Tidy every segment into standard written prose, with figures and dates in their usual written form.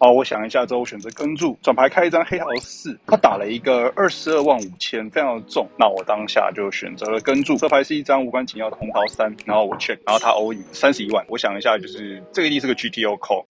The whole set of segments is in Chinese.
好，我想一下之后，我选择跟注，转牌开一张黑桃4，他打了一个225000，非常的重。那我当下就选择了跟注。这牌是一张无关紧要的红桃3，然后我 check， 然后他 all in 31万。我想一下，就是这个一定是个 GTO call。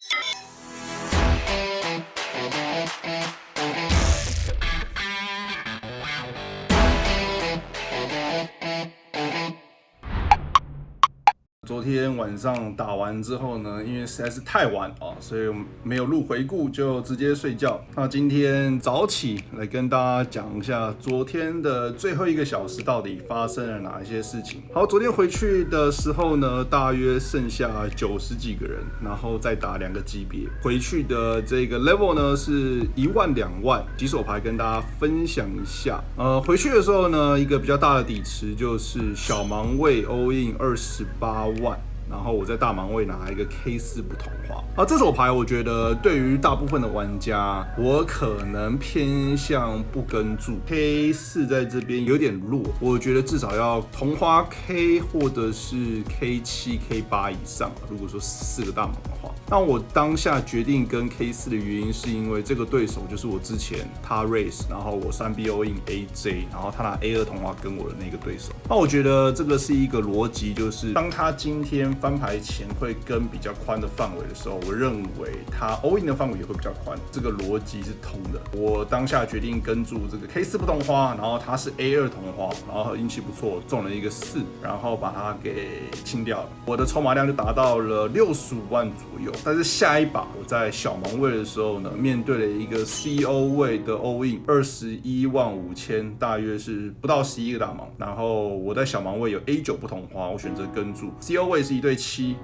昨天晚上打完之后呢，因为实在是太晚啊，所以没有录回顾，就直接睡觉。那今天早起来跟大家讲一下昨天的最后1个小时到底发生了哪一些事情。好，昨天回去的时候呢，大约剩下90几个人，然后再打2个级别。回去的这个 level 呢是1万2万，几手牌跟大家分享一下。回去的时候呢，一个比较大的底池就是小盲位 all in 28万。然后我在大盲位拿一个 K4 不同花。这手牌我觉得对于大部分的玩家，我可能偏向不跟注。K4 在这边有点弱，我觉得至少要同花 K 或者是 K7、K8 以上。如果说4个大盲的话，那我当下决定跟 K4 的原因是因为这个对手就是我之前他 race， 然后我3B all in AJ， 然后他拿 A2 同花跟我的那个对手。那我觉得这个是一个逻辑，就是当他今天翻牌前会跟比较宽的范围的时候，我认为他 all in 的范围也会比较宽，这个逻辑是通的。我当下决定跟住这个 K4 不同花，然后他是 A2 同花，然后运气不错中了一个4，然后把它给清掉了。我的筹码量就达到了65万左右。但是下一把我在小盲位的时候呢，面对了一个 CO 位的 all in 21万5千，大约是不到11个大盲。然后我在小盲位有 A9 不同花，我选择跟住 CO 位是1对7。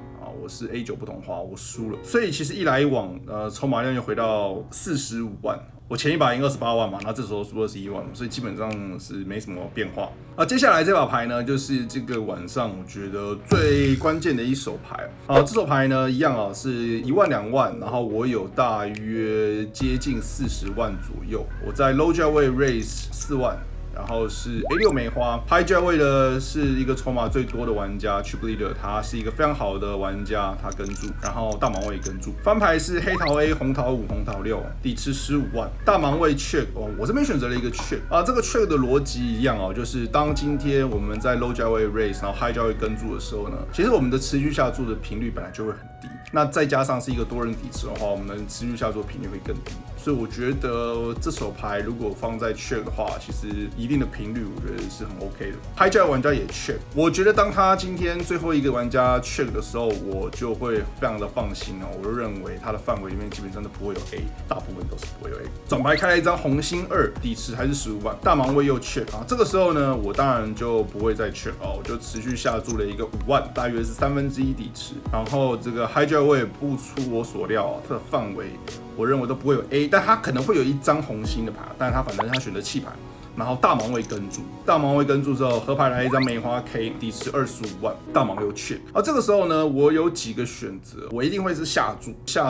我是 A9 不同花，我输了，所以其实一来一往，筹码量又回到45万。我前一把赢28万嘛，那这时候输21万，所以基本上是没什么变化。接下来这把牌呢，就是这个晚上我觉得最关键的一手牌。这手牌呢一样是1万2万，然后我有大约接近40万左右。我在 low jack 位 raise 4万。然后是 A6 梅花 ，High Jack 位的是一个筹码最多的玩家 Chip Leader， 他是一个非常好的玩家，他跟注，然后大盲位也跟注。翻牌是黑桃 A 红桃5红桃6，底池15万，大盲位 check 我这边选择了一个 check 这个 check 的逻辑一样就是当今天我们在 low jack 位 raise， 然后 high jack 位跟注的时候呢，其实我们的持续下注的频率本来就会很低，那再加上是一个多人底池的话，我们的持续下注频率会更低，所以我觉得这手牌如果放在 check 的话，其实一定的频率我觉得是很 OK 的。High jack 玩家也 check， 我觉得当他今天最后一个玩家 check 的时候，我就会非常的放心我就认为他的范围里面基本上都不会有 A， 大部分都是不会有 A。转牌开了一张红心2，底池还是15万，大盲位又 check 这个时候呢，我当然就不会再 check 我就持续下注了一个5万，大约是1/3底池，然后这个 High jack 位不出我所料它的范围我认为都不会有 A， 但他可能会有一张红心的牌，但是他反正他选择弃牌。然后大盲位跟注，大盲位跟注之后，合牌来一张梅花 K， 底池25万，大盲又check。这个时候呢，我有几个选择，我一定会是下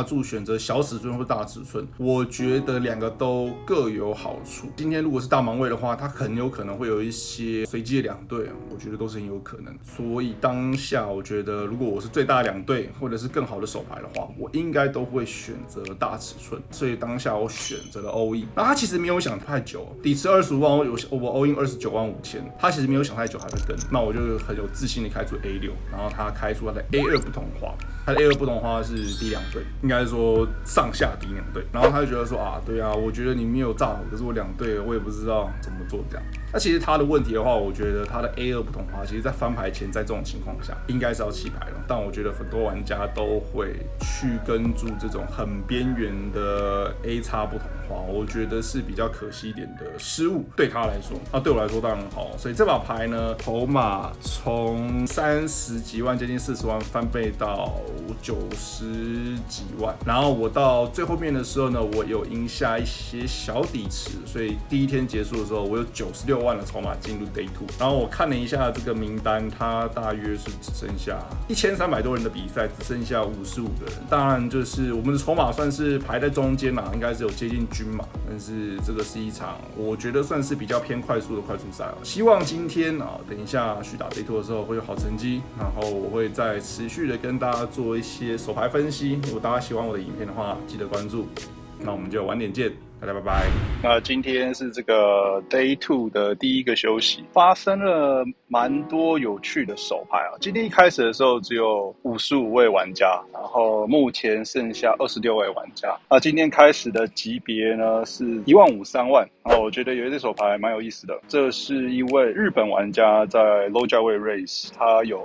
注选择小尺寸或大尺寸，我觉得2个都各有好处。今天如果是大盲位的话，它很有可能会有一些随机的2队，我觉得都是很有可能。所以当下我觉得，如果我是最大的2队，或者是更好的手牌的话，我应该都会选择大尺寸。所以当下我选择了 all in。那他其实没有想太久，底池25万。我 all in 29万5千，他其实没有想太久还会跟，那我就很有自信的开出 A6， 然后他开出他的 A2 不同花，他的 A2 不同花是低2队，应该说上下低2队，然后他就觉得说对啊，我觉得你没有炸我，可是我2队我也不知道怎么做这样。那其实他的问题的话，我觉得他的 A2 不同花，其实在翻牌前，在这种情况下应该是要弃牌了，但我觉得很多玩家都会去跟注这种很边缘的 A 叉不同花，我觉得是比较可惜一点的失误，对他来说，对我来说当然很好。所以这把牌呢，筹码从30几万接近40万翻倍到90几万，然后我到最后面的时候呢，我有赢下一些小底池，所以第一天结束的时候，我有96万的筹码进入 Day 2。然后我看了一下这个名单，它大约是只剩下1300多人的比赛，只剩下55个人。当然，就是我们的筹码算是排在中间啦，应该是有接近均嘛。但是这个是一场我觉得算是比较偏快速的快速赛。希望今天等一下去打 Day 2的时候会有好成绩，然后我会再持续的跟大家做一些手牌分析。如果大家喜欢我的影片的话，记得关注。那我们就晚点见。大家拜拜。那今天是这个 Day 2的第一个休息，发生了蛮多有趣的手牌啊。今天一开始的时候只有55位玩家，然后目前剩下26位玩家。那今天开始的级别呢是1万5、3万。然后我觉得有一只手牌蛮有意思的，这是一位日本玩家在 low 价位 raise， 他有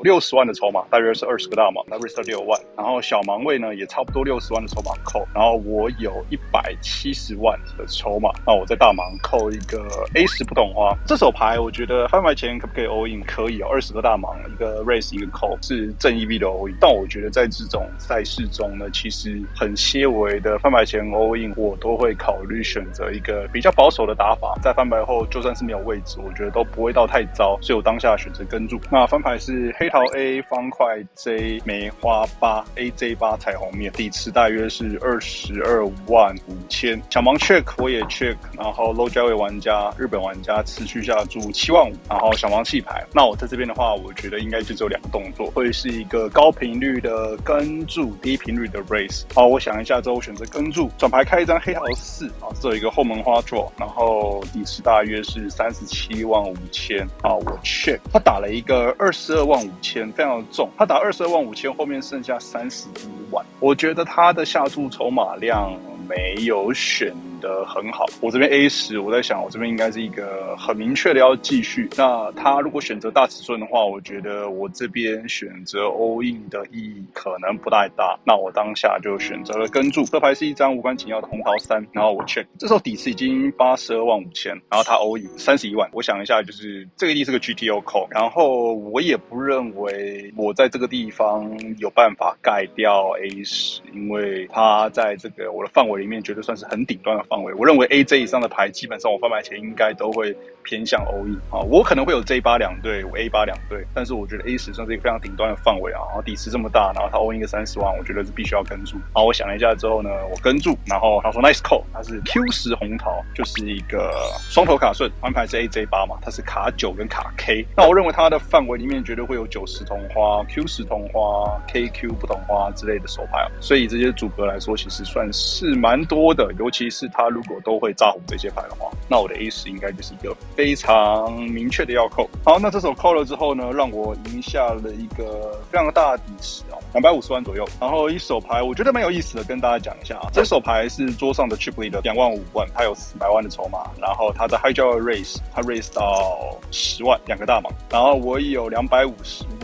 60万的筹码，大约是20个大盲，他 raise 到6万，然后小盲位呢也差不多60万的筹码扣，然后我有170万的筹码，那我在大盲扣一个 A10 不懂花。这手牌我觉得翻牌前可不可以 all in？ 可以哦，20个大盲，一个 raise 一个扣，是正 EV 的 all in。但我觉得在这种赛事中呢，其实很些微的翻牌前 all in， 我都会考虑选择一个比较保守的打法，在翻牌后就算是没有位置，我觉得都不会到太糟，所以我当下选择跟住。那翻牌是黑桃 A 方块 J 梅花8 AJ8 彩虹面，底池大约是22万5千。小盲 check 我也 check， 然后 low 价位玩家日本玩家持续下注7万5，然后小盲弃牌。那我在这边的话，我觉得应该就只有2个动作，会是一个高频率的跟注，低频率的 raise。好，我想一下之后选择跟注，转牌开一张黑桃4，这有一个后门花 draw， 然后底池大约是37万5千。好，我 check， 他打了一个22万5千，非常的重。他打22万5千，后面剩下31万。我觉得他的下注筹码量没有选得很好。我这边 A10， 我在想我这边应该是一个很明确的要继续。那他如果选择大尺寸的话，我觉得我这边选择 all in 的意义可能不太大。那我当下就选择了跟注。这牌是一张无关紧要的红桃3，然后我 check， 这时候底池已经82万5千，然后他 all in 31万。我想一下，就是这个一定是个 GTO 扣，然后我也不认为我在这个地方有办法盖掉 A10， 因为他在这个我的范围里面绝对算是很顶端的范围。我认为 AJ 以上的牌，基本上我翻牌前应该都会偏向 all in 啊。我可能会有 J8 两队，我 A8 两队，但是我觉得 A10 算是一个非常顶端的范围啊。然后底池这么大，然后他 all in 一个30万，我觉得是必须要跟住。好，我想了一下之后呢，我跟住，然后他说 nice call， 他是 Q10 红桃，就是一个双头卡顺，翻牌是 AJ8 嘛，它是卡9跟卡 K。那我认为它的范围里面绝对会有90同花、Q10 同花、KQ 不同花之类的手牌，所以这些组合来说，其实算是蛮多的。尤其是他如果都会炸胡这些牌的话，那我的 A10 应该就是一个非常明确的要扣。好，那这手扣了之后呢，让我赢下了一个非常大的底池250万左右。然后一手牌我觉得蛮有意思的，跟大家讲一下这手牌是桌上的 Triple 的2万5万，它有400万的筹码，然后它的 High Jaw raise， 它 raise 到10万，2个大盲，然后我也有250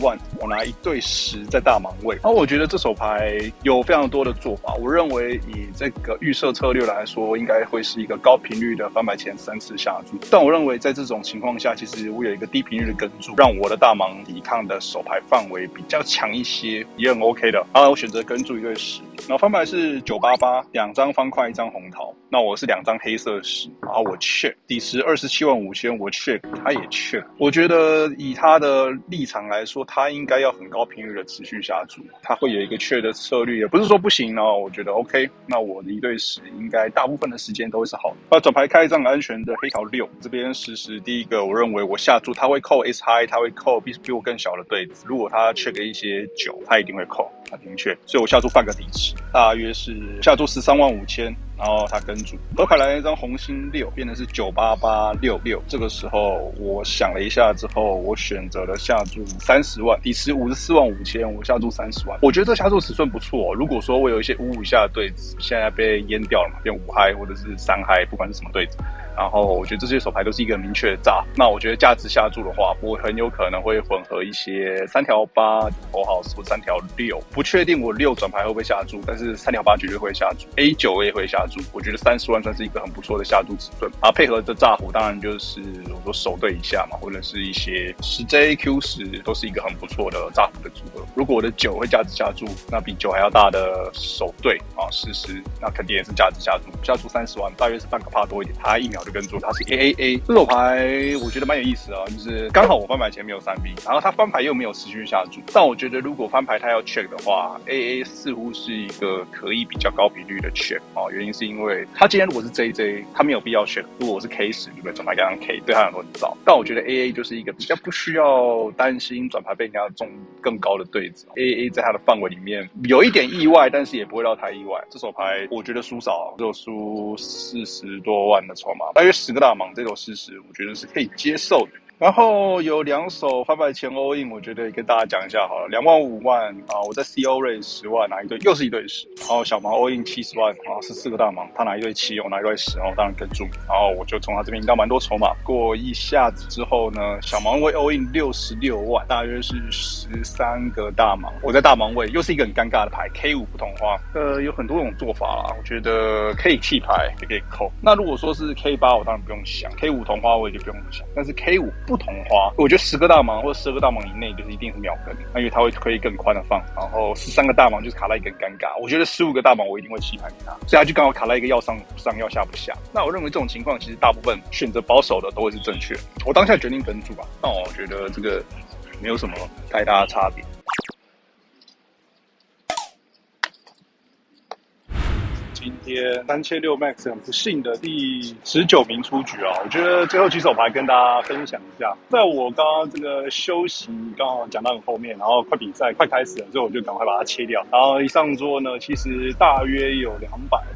万，我拿一对10在大盲位。然后我觉得这手牌有非常多的做法，我认为以这个预设策略来说，应该会是一个高频率的翻牌前3次下注。但我认为在这种情况下，其实我有一个低频率的跟注，让我的大盲抵抗的手牌范围比较强一些，也很 OK 的。然后我选择跟注一对10，然后翻牌是988， 2张方块，1张红桃。那我是2张黑色10，然后我 check 底池27万5千，我 check， 他也 check。我觉得以他的立场来说，他应该要很高频率的持续下注，他会有一个check的策略，也不是说不行哦。我觉得 OK， 那我的一对10应该大部分的时间都会是好的。那转牌开一张安全的黑桃6，这边10第一个，我认为我下注他会扣 S high， 他会扣比我更小的对子。如果他 check 一些9，他一定会扣，他明确，所以我下注半个底池，大约是下注13万5千。然后他跟住德凯来一张红心6，变成是98866。这个时候我想了一下之后，我选择了下注30万，底池54万5千，我下注30万。我觉得这下注尺寸不错如果说我有一些55以下的对子，现在被淹掉了嘛，变5嗨或者是3嗨，不管是什么对子。然后我觉得这些手牌都是一个明确的炸。那我觉得价值下注的话，我很有可能会混合一些3条8、头号或3条6，不确定我6转牌会不会下注，但是3条8绝对会下注 ，A9 也会下注。我觉得30万算是一个很不错的下注尺寸啊，配合着炸胡，当然就是我说手对一下嘛，或者是一些10J Q10都是一个很不错的炸胡的组合。如果我的9会价值下注，那比9还要大的手对啊，10，那肯定也是价值下注，下注30万，大约是半个帕多一点，它1秒就跟住它是 AAA 这手牌，我觉得蛮有意思啊，就是刚好我翻牌前没有3B，然后它翻牌又没有持续下注，但我觉得如果翻牌它要 check 的话，AA 似乎是一个可以比较高比率的 check 哦，原因是因为它今天如果是 JJ，它没有必要 check，如果我是 K10，对不对？转牌给他 K，对他来说很糟，但我觉得 AA 就是一个比较不需要担心转牌被人家中更高的对子 ，AA 在它的范围里面有一点意外，但是也不会到太意外。这手牌我觉得输少，只有输40多万的筹码，大约10个大盲，这种事实我觉得是可以接受的。然后有2手翻牌前 all in， 我觉得也跟大家讲一下好了，2万5万啊，我在 CO raise 10万拿一对，又是一对10，然后小盲 all in 70万啊，14个大盲，他拿一对7，我拿一对10，然后当然跟住，然后我就从他这边赢到蛮多筹码。过一下子之后呢，小盲位 all in 66万，大约是13个大盲，我在大盲位又是一个很尴尬的牌 K5 不同花，有很多种做法啦，我觉得可以弃牌也可以扣。那如果说是 K8，我当然不用想 ，K5 同花我也就不用想，但是 K5不同花，我觉得10个大盲或者12个大盲以内就是一定是秒跟，那因为它会可以更宽的放，然后13个大盲就是卡在一个尴尬，我觉得15个大盲我一定会弃牌给他，所以他就刚好卡在一个要上不上要下不下。那我认为这种情况其实大部分选择保守的都会是正确的，我当下决定跟住吧，但我觉得这个没有什么太大的差别。今天3600 Max 很不幸的第19名出局啊！我觉得最后几手牌跟大家分享一下。在我刚刚这个休息刚好讲到很后面，然后快比赛快开始了，所以我就赶快把它切掉。然后一上桌呢，其实大约有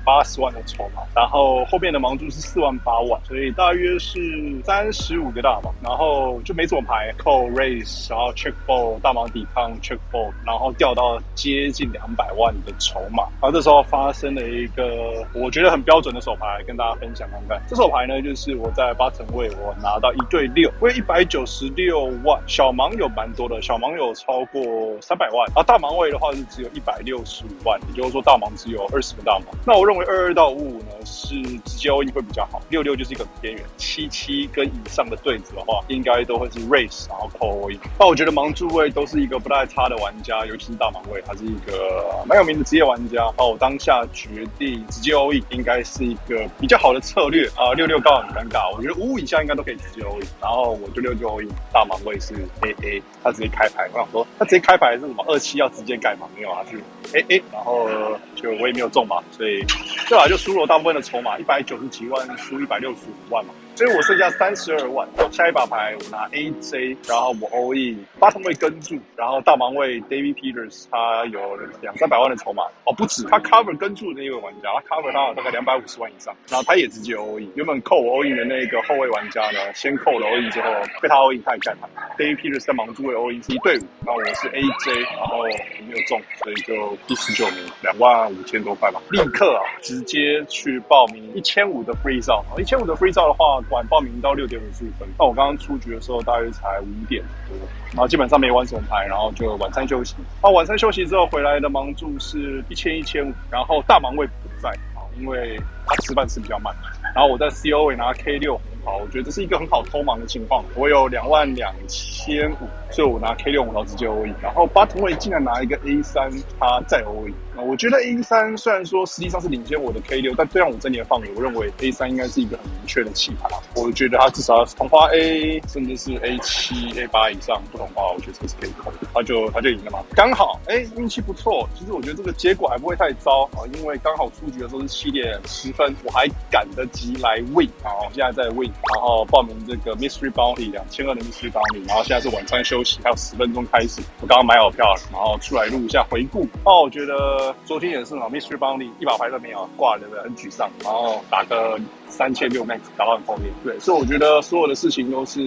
280万的筹码，然后后面的盲注是4万8万，所以大约是35个大盲，然后就没什么牌，扣 raise， 然后 check ball 大盲抵抗 check ball， 然后掉到接近200万的筹码。然后这时候发生了一个我觉得很标准的手牌，跟大家分享看看。这手牌呢，就是我在8成位我拿到1对6，为196万，小盲有蛮多的，小盲有超过300万，然后大盲位的话是只有165万，也就是说大盲只有20个大盲。那我认为22到55呢是直接 all in 会比较好，66就是一个边缘，77跟以上的对子的话，应该都会是 race 然后扣 all in。那我觉得盲注位都是一个不太差的玩家，尤其是大盲位，他是一个蛮有名的职业玩家。我当下决定直接 all in 应该是一个比较好的策略啊，66刚好很尴尬，我觉得55以下应该都可以直接 all in，然后我就66 all in， 大盲位是 AA， 他直接开牌，我想说他直接开牌是什么27要直接盖吗？没有啊，是 AA， 然后就我也没有中嘛，所以这把就输了大部分的筹码，190几万输165万嘛。所以我剩下32万，下一把牌我拿 AJ， 然后我 all in， 8成位跟住，然后大盲位 David Peters 他有200-300万的筹码，不止，他 cover 跟住的那一位玩家，他 cover 他有大概250万以上，然后他也直接 all in， 原本扣我 all in 的那个后卫玩家呢，先扣了 all in 之后被他 all in， 他也盖牌 ，David Peters 在盲注位 all in 是1对5，然后我是 AJ， 然后没有中，所以就第19名，25000多块吧，立刻直接去报名1500的 free zone，1500的 free zone 的话。晚报名到6点55分，那我刚刚出局的时候大约才5点多，然后基本上没玩什么牌，然后就晚餐休息。那晚餐休息之后回来的盲注是1000、1500，然后大盲位不在，因为他吃饭吃比较慢。然后我在 CO 位拿 K6 红袍，我觉得这是一个很好偷盲的情况。我有22500，所以我拿 K6 红袍直接 all in， 然后8成位竟然拿一个 A3， 他再 all in。我觉得 A3 虽然说实际上是领先我的 K6， 但对上我整体的范围，我认为 A3 应该是一个很明确的弃牌。我觉得他至少要是同花 A， 甚至是 A7、A8 以上不同花，我觉得这是可以扣，他就赢了嘛。刚好运气不错，其实我觉得这个结果还不会太糟啊，因为刚好出局的时候是7点10分，我还赶得及来 win， 然后现在在 win， 然后报名这个 Mystery Bounty 2200的 Mystery Bounty， 然后现在是晚餐休息，还有10分钟开始，我刚刚买好票了，然后出来录一下回顾。我觉得昨天也是嘛 ，Mystery Bounty 一把牌都没有挂，对不对？很沮丧，然后打个3600 Max 打到很后面，对，所以我觉得所有的事情都是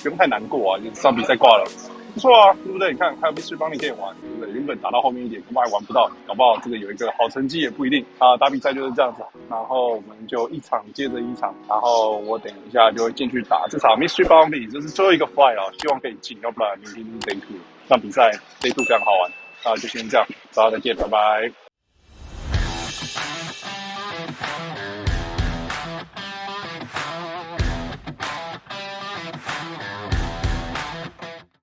不用太难过啊，就是上比赛挂了。不错啊，对不对？你看，还有 Mystery Bounty 可以玩，对不对？原本打到后面一点，恐怕还玩不到，搞不好这个有一个好成绩也不一定啊。打比赛就是这样子，然后我们就一场接着一场，然后我等一下就会进去打这场 Mystery Bounty， 这是最后一个 fly 啊，希望可以进，要不然明天就是 Day 2，那比赛 Day 2非常好玩，那就先这样，大家再见，拜拜。